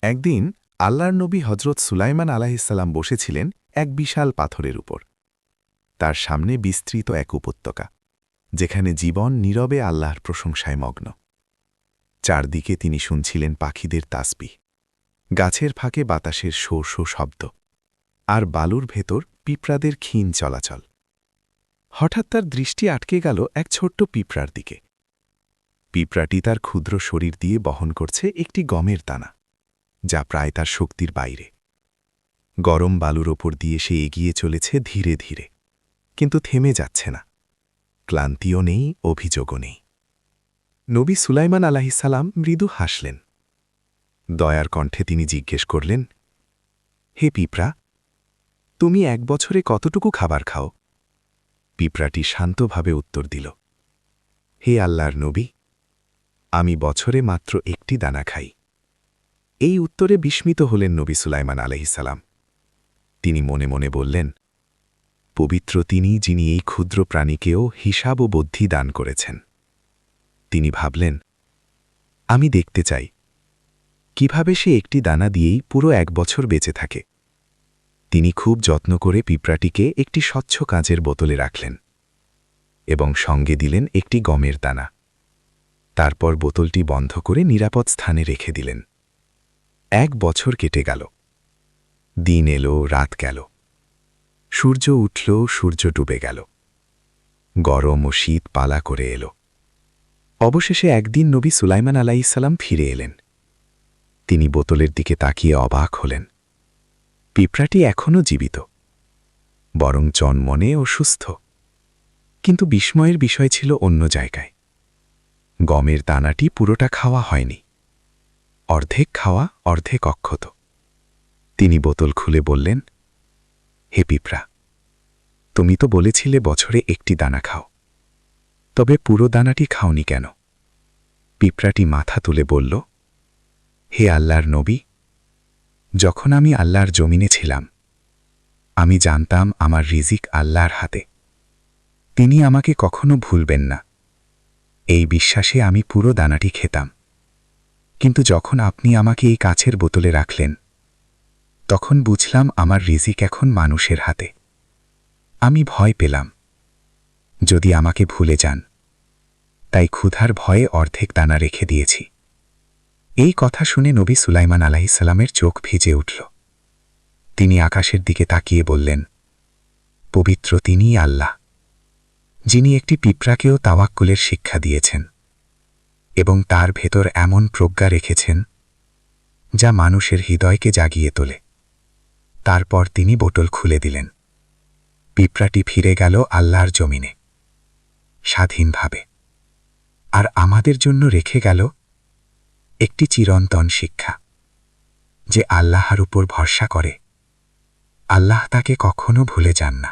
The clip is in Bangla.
একদিন আল্লাহর নবী হজরত সুলাইমান আলাহিসাল্লাম বসেছিলেন এক বিশাল পাথরের উপর। তার সামনে বিস্তৃত এক উপত্যকা, যেখানে জীবন নীরবে আল্লাহর প্রশংসায় মগ্ন। চারদিকে তিনি শুনছিলেন পাখিদের তাসবিহ, গাছের ফাঁকে বাতাসের শো শো শব্দ, আর বালুর ভেতর পিঁপড়াদের ক্ষীণ চলাচল। হঠাৎ তার দৃষ্টি আটকে গেল এক ছোট্ট পিঁপড়ার দিকে। পিঁপড়াটি তার ক্ষুদ্র শরীর দিয়ে বহন করছে একটি গমের দানা, যা প্রায় তার শক্তির বাইরে। গরম বালুর ওপর দিয়ে সে এগিয়ে চলেছে ধীরে ধীরে, কিন্তু থেমে যাচ্ছে না। ক্লান্তিও নেই, অভিযোগও নেই। নবী সুলাইমান আলাহিসাল্লাম মৃদু হাসলেন। দয়ার কণ্ঠে তিনি জিজ্ঞেস করলেন, হে পিঁপড়া, তুমি এক বছরে কতটুকু খাবার খাও? পিঁপড়াটি শান্তভাবে উত্তর দিল, হে আল্লাহর নবী, আমি বছরে মাত্র একটি দানা খাই। এই উত্তরে বিস্মিত হলেন নবী সুলাইমান আলাইহিসসালাম। তিনি মনে মনে বললেন, পবিত্র তিনি, যিনি এই ক্ষুদ্র প্রাণীকেও হিসাব ও বুদ্ধি দান করেছেন। তিনি ভাবলেন, আমি দেখতে চাই কিভাবে সে একটি দানা দিয়েই পুরো এক বছর বেঁচে থাকে। তিনি খুব যত্ন করে পিঁপড়াটিকে একটি স্বচ্ছ কাঁচের বোতলে রাখলেন এবং সঙ্গে দিলেন একটি গমের দানা। তারপর বোতলটি বন্ধ করে নিরাপদ স্থানে রেখে দিলেন। এক বছর কেটে গেল। দিন এলো, রাত গেল। সূর্য উঠল, সূর্য ডুবে গেল। গরম ও শীত পালা করে এলো। অবশেষে একদিন নবী সুলাইমান আলাইহিসসালাম ফিরে এলেন। তিনি বোতলের দিকে তাকিয়ে অবাক হলেন। পিঁপড়াটি এখনও জীবিত, বরং চনমনে ও সুস্থ। কিন্তু বিস্ময়ের বিষয় ছিল অন্য জায়গায়। গমের দানাটি পুরোটা খাওয়া হয়নি, অর্ধেক খাওয়া, অর্ধেক অক্ষত। তিনি বোতল খুলে বললেন, হে পিঁপড়া, তুমি তো বলেছিলে বছরে একটি দানা খাও, তবে পুরো দানাটি খাওনি কেন? পিঁপড়াটি মাথা তুলে বলল, হে আল্লাহর নবী, যখন আমি আল্লাহর জমিনে ছিলাম, আমি জানতাম আমার রিজিক আল্লাহর হাতে। তিনি আমাকে কখনো ভুলবেন না, এই বিশ্বাসে আমি পুরো দানাটি খেতাম। কিন্তু যখন আপনি আমাকে এই কাচের বোতলে রাখলেন, তখন বুঝলাম আমার রিজিক এখন মানুষের হাতে। আমি ভয় পেলাম, যদি আমাকে ভুলে যান, তাই ক্ষুধার ভয়ে অর্ধেক দানা রেখে দিয়েছি। এই কথা শুনে নবী সুলাইমান আলাইহিসসালামের চোখ ভিজে উঠল। তিনি আকাশের দিকে তাকিয়ে বললেন, পবিত্র তিনিই আল্লাহ, যিনি একটি পিঁপড়াকেও তাওয়াক্কুলের শিক্ষা দিয়েছেন এবং তার ভেতর এমন প্রজ্ঞা রেখেছেন যা মানুষের হৃদয়কে জাগিয়ে তোলে। তারপর তিনি বোতল খুলে দিলেন। পিঁপড়াটি ফিরে গেল আল্লাহর জমিনে, স্বাধীনভাবে। আর আমাদের জন্য রেখে গেল একটি চিরন্তন শিক্ষা, যে আল্লাহর উপর ভরসা করে, আল্লাহ তাকে কখনো ভুলে যান না।